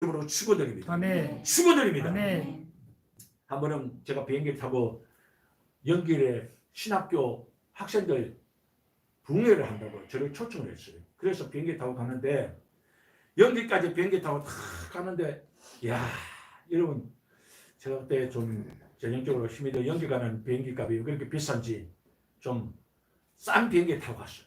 이름으로 축원드립니다. 아멘. 축원드립니다. 아멘. 한 번은 제가 비행기 타고 연길에 신학교 학생들 붕괴를 한다고 저를 초청을 했어요. 그래서 비행기 타고 가는데 연길까지 비행기 타고 탁 가는데 야 여러분 제가 그때 좀 전형적으로 힘이 더 연길 가는 비행기 값이 왜 그렇게 비싼지 좀 싼 비행기 타고 갔어요.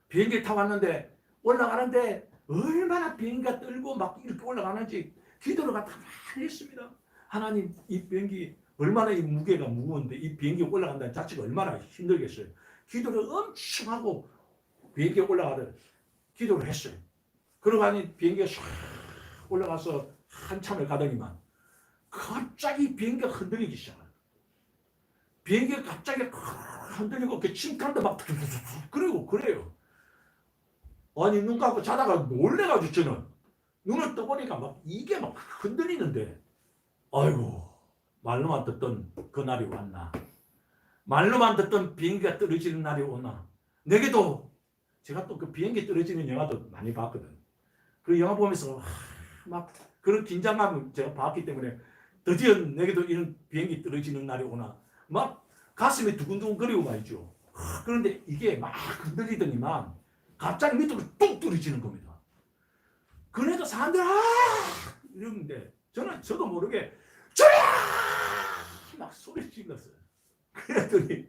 비행기 타고 왔는데 올라가는데 얼마나 비행기가 떨고 막 이렇게 올라가는지 기도가 다 많이 했습니다. 하나님 이 비행기 얼마나 이 무게가 무거운데 이 비행기 올라간다는 자체가 얼마나 힘들겠어요. 기도를 엄청 하고 비행기에 올라가서 기도를 했어요. 그러고 아니 비행기가 샥 올라가서 한참을 가더니만 갑자기 비행기가 흔들리기 시작해요. 비행기가 갑자기 흔들리고 침칸도 막 그리고 그래요. 아니 눈 감고 자다가 놀래가지고 저는 눈을 떠보니까 막 이게 막 흔들리는데 아이고 말로만 듣던 그날이 왔나. 말로만 듣던 비행기가 떨어지는 날이 오나. 내게도 제가 또 그 비행기 떨어지는 영화도 많이 봤거든. 그 영화 보면서 막 그런 긴장감을 제가 봤기 때문에 드디어 내게도 이런 비행기 떨어지는 날이 오나. 막 가슴이 두근두근거리고 말이죠. 그런데 이게 막 흔들리더니만 갑자기 밑으로 뚝 떨어지는 겁니다. 그래도 사람들 이러는데 저도 모르게 막 소리 질렀어요. 그랬더니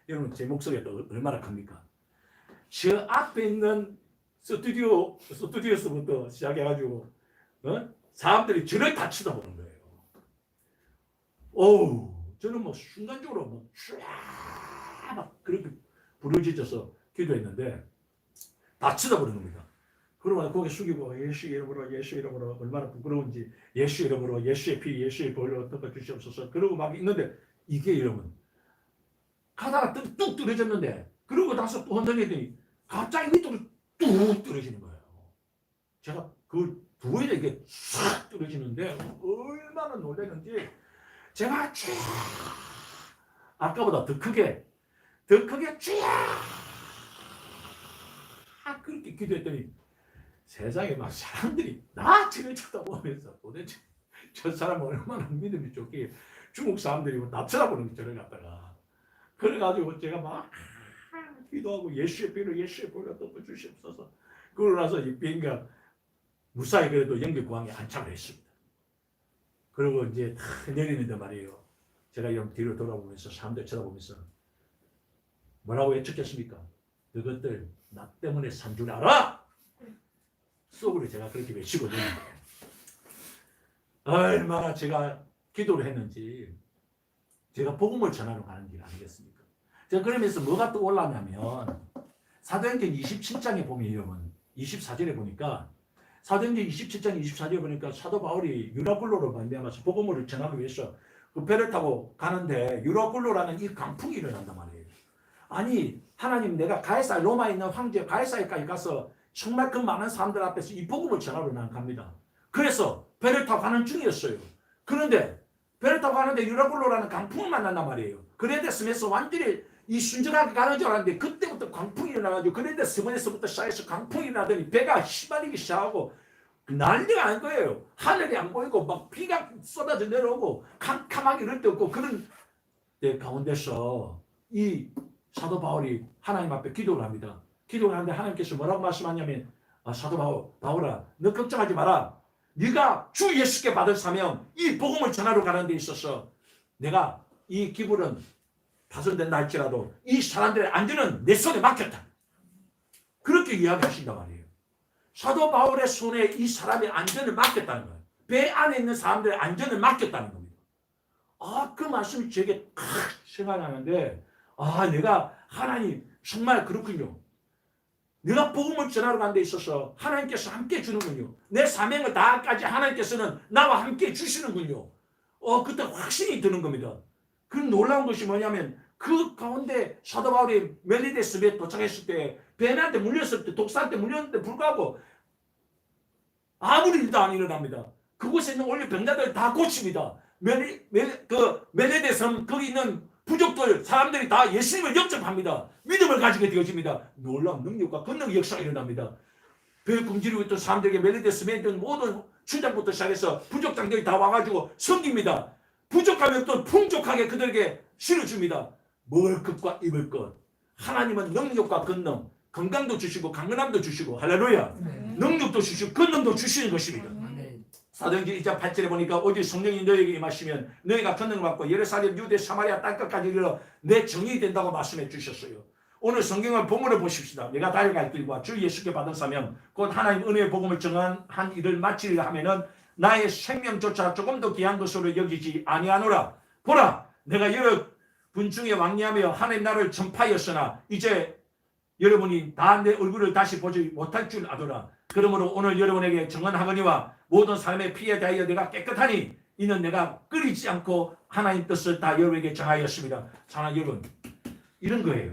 여러분 제 목소리가 또 얼마나 큽니까? 저 앞에 있는 스튜디오에서부터 시작해가지고 사람들이 저를 다 쳐다보는 거예요. 어우 저는 뭐 순간적으로 막 그렇게 부르짖어서 기도했는데 다 쳐다보는 겁니다. 그러면 고개 숙이고 예수 이름으로 얼마나 부끄러운지 예수 이름으로 예수의 피 예수의 보혈로 덮어 주시옵소서 그러고 막 있는데 이게 여러분 가다가 뚝 떨어졌는데 그러고 나서 또 흔들리더니 갑자기 밑으로 뚝 떨어지는 거예요. 제가 그 부위에 이게 싹 떨어지는데 얼마나 놀랐는지 제가 쫙 아까보다 더 크게 쫙 그렇게 기도했더니 세상에 막 사람들이 나 저를 쳐다보면서 도대체 저 사람은 얼마나 믿음이 좋게 중국 사람들이 다 쳐다보는 거 저를 갖다가 그래가지고 제가 막 기도하고 예수의 피로 예수의 보혈로 덮어주시옵소서. 그러고 나서 이 비행기가 무사히 그래도 연결 공항에 안착을 했습니다. 그리고 이제 탁 내리는데 말이에요. 제가 이런 뒤로 돌아보면서 사람들 쳐다보면서 뭐라고 외쳤겠습니까? 너희들 나 때문에 산 줄 알아? 속으로 제가 그렇게 외치거든요. 얼마나 제가 기도를 했는지 제가 복음을 전하러 가는 길 아니겠습니까? 제가 그러면서 뭐가 또 올라냐면 사도행전 27장에 보면 여러분 24절에 보니까 사도행전 27장 24절에 보니까 사도 바울이 유라굴로로 말미암아서 복음을 전하기 위해서 그 배를 타고 가는데 유라굴로라는 이 강풍이 일어난단 말이에요. 아니 하나님 내가 가이사르 로마에 있는 황제 가이사르까지 가서 정말 그 많은 사람들 앞에서 이 복음을 전하러 난 갑니다. 그래서 배를 타고 가는 중이었어요. 그런데 배를 타고 가는데 유라굴로라는 강풍을 만난단 말이에요. 그레데스에서 완전히 이 순정하게 가는 줄 알았는데 그때부터 강풍이 일어나가지고 그레데스에서부터 시작해서 강풍이 일어나더니 배가 휘말리기 시작하고 난리가 아닌 거예요. 하늘이 안 보이고 막 비가 쏟아져 내려오고 캄캄하게 이럴 데 없고 그런 데 가운데서 이 사도 바울이 하나님 앞에 기도를 합니다. 기도를 하는데 하나님께서 뭐라고 말씀하냐면 사도 바울아 너 걱정하지 마라. 네가 주 예수께 받을 사명 이 복음을 전하러 가는 데 있어서 내가 이 기물은 파손된다 할지라도 이 사람들의 안전은 내 손에 맡겼다. 그렇게 이야기하신단 말이에요. 사도 바울의 손에 이 사람의 안전을 맡겼다는 거예요. 배 안에 있는 사람들의 안전을 맡겼다는 겁니다. 그 말씀이 제게 생각나는데 내가 하나님 정말 그렇군요. 내가 복음을 전하러 가는 데 있어서 하나님께서 함께 주는군요. 내 사명을 다까지 하나님께서는 나와 함께 주시는군요. 그때 확신이 드는 겁니다. 그 놀라운 것이 뭐냐면 그 가운데 사도 바울이 멜리데스에 도착했을 때 뱀한테 물렸을 때 독사한테 물렸는데 불구하고 아무리 일도 안 일어납니다. 그곳에 있는 원래 병자들 다 고칩니다. 멜리데스는 거기 있는 부족들 사람들이 다 예수님을 영접합니다. 믿음을 가지게 되어집니다. 놀라운 능력과 권능의 역사가 일어납니다. 배 굶주리고 있던 사람들에게 멜리데스에 있던 모든 추장부터 시작해서 부족장들이 다 와가지고 섬깁니다. 부족하면 또 풍족하게 그들에게 실어줍니다. 먹을 것과 입을 것. 하나님은 능력과 권능, 건강도 주시고 강건함도 주시고 할렐루야. 능력도 주시고 권능도 주시는 것입니다. 사도행전 2장 8절에 보니까 오직 성령이 너에게 임하시면 너희가 권능을 받고 예루살렘, 유대, 사마리아 땅끝까지 이르러 내 정이 된다고 말씀해 주셨어요. 오늘 성경을 본문을 보십시다. 내가 달려갈 길과 주 예수께 받은 사명 곧 하나님 은혜의 복음을 정한 한 일을 마치리라 하면은 나의 생명조차 조금 더 귀한 것으로 여기지 아니하노라. 보라, 내가 여러 분 중에 왕래하며 하나님 나라를 전파하였으나 이제 여러분이 다 내 얼굴을 다시 보지 못할 줄 아노라. 그러므로 오늘 여러분에게 정언하거니와 모든 사람의 피에 대하여 내가 깨끗하니 이는 내가 끓이지 않고 하나님 뜻을 다 여러분에게 정하였습니다. 사랑하는 여러분, 이런 거예요.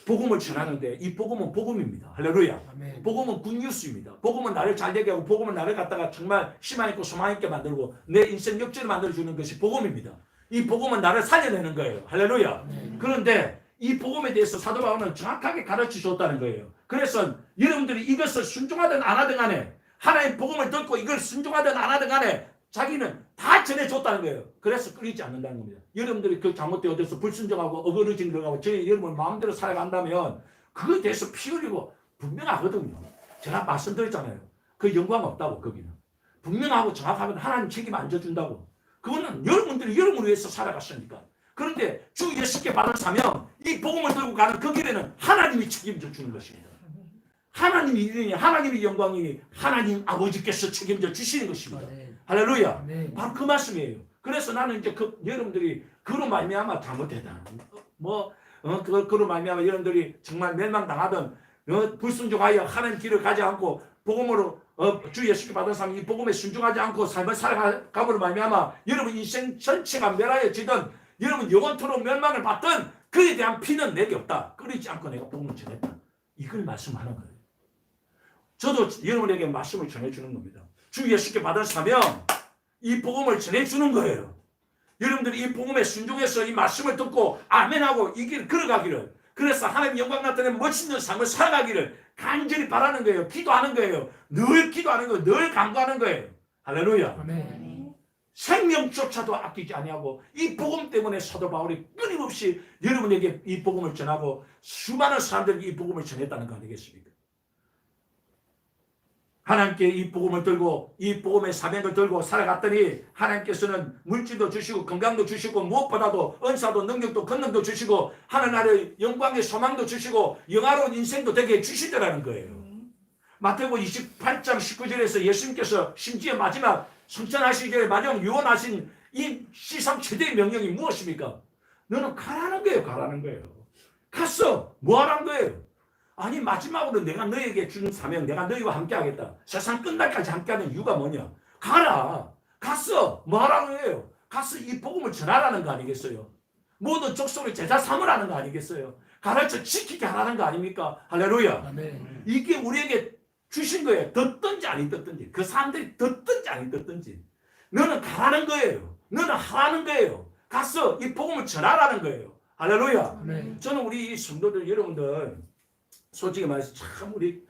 복음을 전하는데 이 복음은 복음입니다. 할렐루야. 아멘. 복음은 굿뉴스입니다. 복음은 나를 잘되게 하고 복음은 나를 갖다가 정말 희망 있고 소망 있게 만들고 내 인생 역전을 만들어주는 것이 복음입니다. 이 복음은 나를 살려내는 거예요. 할렐루야. 아멘. 그런데 이 복음에 대해서 사도 바울은 정확하게 가르쳐 줬다는 거예요. 그래서 여러분들이 이것을 순종하든 안 하든 간에 하나님 복음을 듣고 이걸 순종하든 안 하든 간에 자기는 다 전해줬다는 거예요. 그래서 끊이지 않는다는 겁니다. 여러분들이 그 잘못되어서 불순종하고 어그러진 들어가고 저희 여러분 마음대로 살아간다면 그거에 대해서 피 흘리고 분명하거든요. 제가 말씀드렸잖아요. 그 영광 없다고. 거기는 분명하고 정확하면 하나님 책임 안 져준다고. 그거는 여러분들이 여러분을 위해서 살아갔으니까. 그런데 주 예수께 받은 사명, 이 복음을 들고 가는 그 길에는 하나님이 책임져 주는 것입니다. 하나님이 일이니 하나님이 영광이니 하나님 아버지께서 책임져 주시는 것입니다. 할렐루야. 바로 그 말씀이에요. 그래서 나는 이제 여러분들이 그로 말미암아 잘못했다. 그로 말미암아 여러분들이 정말 멸망당하던 불순종하여 하나님 길을 가지 않고 복음으로 주 예수께 받은 사람 이 복음에 순종하지 않고 삶을 살아감으로 말미암아 여러분 인생 전체가 멸하여지든 여러분 영원토록 멸망을 받든 그에 대한 피는 내게 없다. 끓이지 않고 내가 복음을 전했다. 이걸 말씀하는 거예요. 저도 여러분에게 말씀을 전해주는 겁니다. 주 예수께 받은 사명, 이 복음을 전해주는 거예요. 여러분들이 이 복음에 순종해서 이 말씀을 듣고 아멘하고 이 길 걸어가기를, 그래서 하나님 영광 나타내는 멋있는 삶을 살아가기를 간절히 바라는 거예요. 기도하는 거예요. 늘 기도하는 거예요. 늘 간구하는 거예요. 할렐루야. 아멘. 생명조차도 아끼지 아니하고 이 복음 때문에 사도 바울이 끊임없이 여러분에게 이 복음을 전하고 수많은 사람들에게 이 복음을 전했다는 거 아니겠습니까? 하나님께 이 복음을 들고 이 복음의 사명을 들고 살아갔더니 하나님께서는 물질도 주시고 건강도 주시고 무엇보다도 은사도 능력도 권능도 주시고 하나님의 영광의 소망도 주시고 영화로운 인생도 되게 해주시더라는 거예요. 마태복음 28장 19절에서 예수님께서 심지어 마지막 성천하시기 전에 마지막 유언하신 이 시상 최대의 명령이 무엇입니까? 너는 가라는 거예요. 가라는 거예요. 갔어. 뭐 하라는 거예요? 아니 마지막으로 내가 너에게 주는 사명, 내가 너희와 함께 하겠다. 세상 끝날까지 함께하는 이유가 뭐냐? 가라. 갔어. 뭐 하라는 거예요? 가서 이 복음을 전하라는 거 아니겠어요? 모든 족속을 제자 삼으라는 거 아니겠어요? 가르쳐 지키게 하라는 거 아닙니까? 할렐루야. 아멘. 이게 우리에게 주신 거예요. 듣든지 아니 듣든지. 그 사람들이 듣든지 아니 듣든지. 너는 가라는 거예요. 너는 하라는 거예요. 가서 이 복음을 전하라는 거예요. 할렐루야. 아멘. 저는 우리 성도들 여러분들 솔직히 말해서 참 우리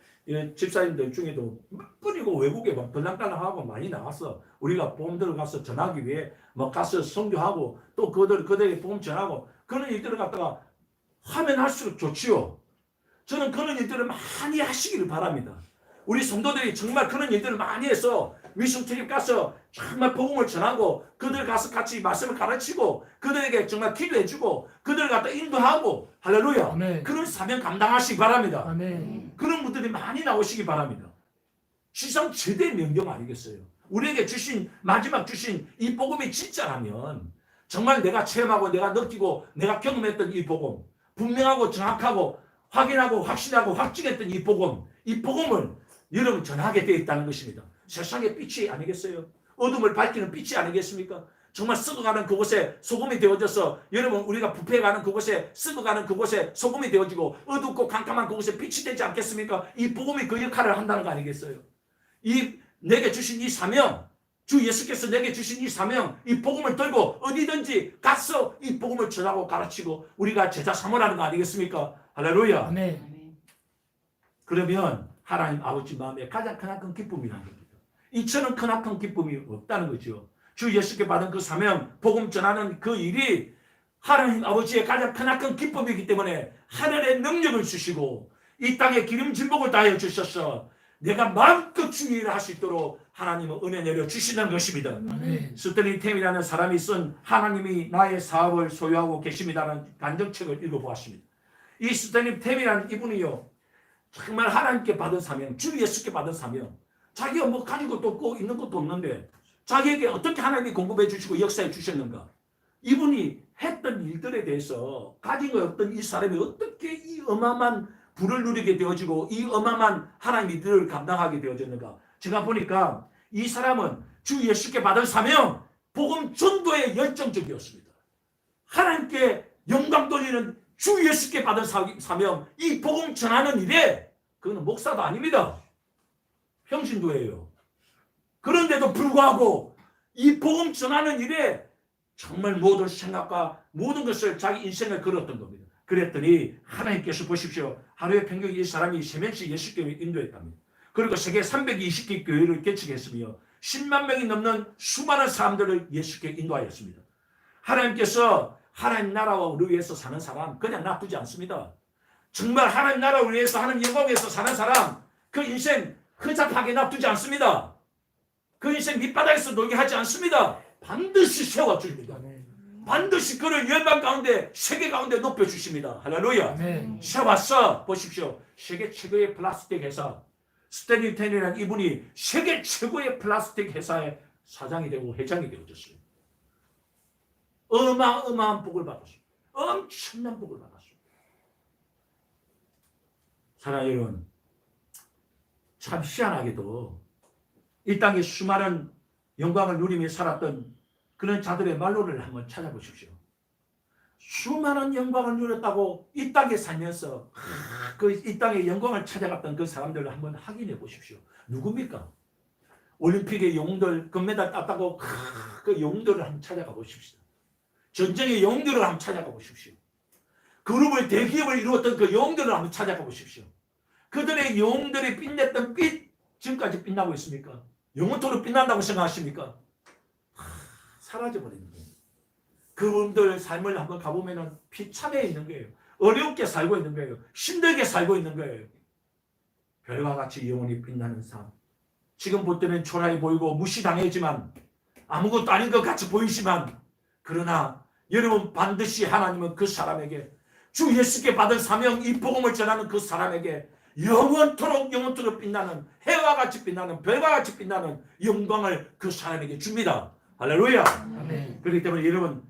집사님들 중에도 몇 분이고 외국에 막 들락달락하고 많이 나갔어. 우리가 복음 들어가서 전하기 위해 막 가서 선교하고 또 그들에게 복음 전하고 그런 일들을 갖다가 하면 할수록 좋지요. 저는 그런 일들을 많이 하시기를 바랍니다. 우리 성도들이 정말 그런 일들을 많이 해서 미션트립 가서 정말 복음을 전하고 그들 가서 같이 말씀을 가르치고 그들에게 정말 기도해주고 그들을 갖다 인도하고 할렐루야. 아멘. 그런 사명 감당하시기 바랍니다. 아멘. 그런 분들이 많이 나오시기 바랍니다. 시상 최대의 명령 아니겠어요? 우리에게 주신 마지막 주신 이 복음이 진짜라면 정말 내가 체험하고 내가 느끼고 내가 경험했던 이 복음 분명하고 정확하고 확인하고 확신하고 확증했던 이 복음을 여러분 전하게 되어 있다는 것입니다. 세상의 빛이 아니겠어요? 어둠을 밝히는 빛이 아니겠습니까? 정말 썩어가는 그곳에 소금이 되어져서 여러분 우리가 부패해가는 그곳에 썩어가는 그곳에 소금이 되어지고 어둡고 캄캄한 그곳에 빛이 되지 않겠습니까? 이 복음이 그 역할을 한다는 거 아니겠어요? 내게 주신 이 사명, 주 예수께서 내게 주신 이 사명, 이 복음을 들고 어디든지 가서 이 복음을 전하고 가르치고 우리가 제자 삼으라는 거 아니겠습니까? 할렐루야. 네. 그러면 하나님 아버지 마음에 가장 크나큰 기쁨이라는 겁니다. 이처럼 크나큰 기쁨이 없다는 거죠. 주 예수께 받은 그 사명, 복음 전하는 그 일이 하나님 아버지의 가장 크나큰 기쁨이기 때문에 하늘의 능력을 주시고 이 땅에 기름진복을 다하여 주셔서 내가 마음껏 주의 일을 할 수 있도록 하나님은 은혜 내려 주시는 것입니다. 스탠리 템이라는 사람이 쓴 하나님이 나의 사업을 소유하고 계십니다라는 간증책을 읽어보았습니다. 이 스탠리 템이라는 이분이요, 정말 하나님께 받은 사명, 주 예수께 받은 사명, 자기가 뭐 가진 것도 없고 있는 것도 없는데 자기에게 어떻게 하나님이 공급해 주시고 역사해 주셨는가. 이분이 했던 일들에 대해서 가진 것 없던 이 사람이 어떻게 이 어마어마한 부를 누리게 되어지고 이 어마어마한 하나님의 일들을 감당하게 되어졌는가. 제가 보니까 이 사람은 주 예수께 받은 사명, 복음 전도에 열정적이었습니다. 하나님께 영광 돌리는 주 예수께 받은 사명, 이 복음 전하는 일에 그는 목사도 아닙니다. 평신도예요. 그런데도 불구하고 이 복음 전하는 일에 정말 모든 생각과 모든 것을 자기 인생을 걸었던 겁니다. 그랬더니 하나님께서 보십시오. 하루에 평균 이 사람이 3명씩 예수교회를 인도했답니다. 그리고 세계 320개 교회를 개척했으며 10만 명이 넘는 수많은 사람들을 예수께 인도하였습니다. 하나님께서 하나님 나라를 위해서 사는 사람 그냥 놔두지 않습니다. 정말 하나님 나라를 위해서 하나님 영광을 위해서 사는 사람 그 인생 허접하게 놔두지 않습니다. 그 인생 밑바닥에서 놀게 하지 않습니다. 반드시 세워줍니다. 반드시 그를 열방 가운데 세계 가운데 높여주십니다. 할렐루야. 세워서 보십시오. 세계 최고의 플라스틱 회사 스탠리 템이라는 이분이 세계 최고의 플라스틱 회사의 사장이 되고 회장이 되어졌어요. 어마어마한 복을 받았어요. 엄청난 복을 받았어요. 사랑하는 여러분, 참 희한하게도 이 땅에 수많은 영광을 누리며 살았던 그런 자들의 말로를 한번 찾아보십시오. 수많은 영광을 누렸다고 이 땅에 살면서 이 땅의 영광을 찾아갔던 그 사람들을 한번 확인해 보십시오. 누굽니까? 올림픽의 영웅들 금메달 땄다고 그 영웅들을 한번 찾아가 보십시오. 전쟁의 영웅들을 한번 찾아가 보십시오. 그룹을 대기업을 이루었던 그 영웅들을 한번 찾아가 보십시오. 그들의 영웅들이 빛냈던 빛 지금까지 빛나고 있습니까? 영원토록 빛난다고 생각하십니까? 사라져버리는 거예요. 그분들 삶을 한번 가보면 비참해 있는 거예요. 어렵게 살고 있는 거예요. 힘들게 살고 있는 거예요. 별과 같이 영원히 빛나는 삶. 지금 볼 때는 초라해 보이고 무시당하지만 아무것도 아닌 것 같이 보이지만 그러나 여러분 반드시 하나님은 그 사람에게 주 예수께 받은 사명 이 복음을 전하는 그 사람에게 영원토록 빛나는 해와 같이 빛나는 별과 같이 빛나는 영광을 그 사람에게 줍니다. 할렐루야. 아멘. 그렇기 때문에 여러분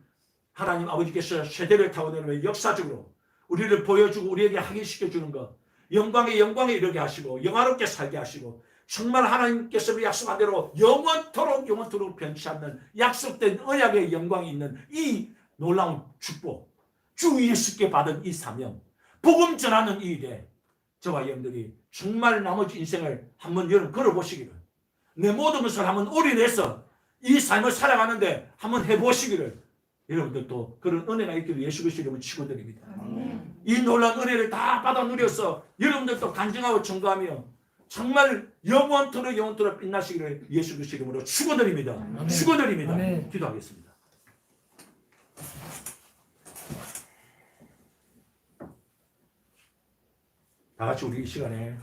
하나님 아버지께서 세대를 타고 내려오며 역사적으로 우리를 보여주고 우리에게 확인시켜주는 것 영광에 이르게 하시고 영화롭게 살게 하시고 정말 하나님께서 약속한 대로 영원토록 변치 않는 약속된 언약의 영광이 있는 이 놀라운 축복 주 예수께 받은 이 사명 복음 전하는 이 일에 저와 여러분들이 정말 나머지 인생을 한번 여러분 걸어보시기를 내 모든 것을 한번 올인해서 이 삶을 살아가는데 한번 해보시기를 여러분들도 그런 은혜가 있기를 예수 그리스도 이름으로 축원드립니다. 이 놀라운 은혜를 다 받아 누려서 여러분들도 간증하고 증거하며 정말 영원토록 빛나시기를 예수 그리스도 이름으로 축원드립니다. 축원드립니다. 기도하겠습니다. 다 같이 우리 이 시간에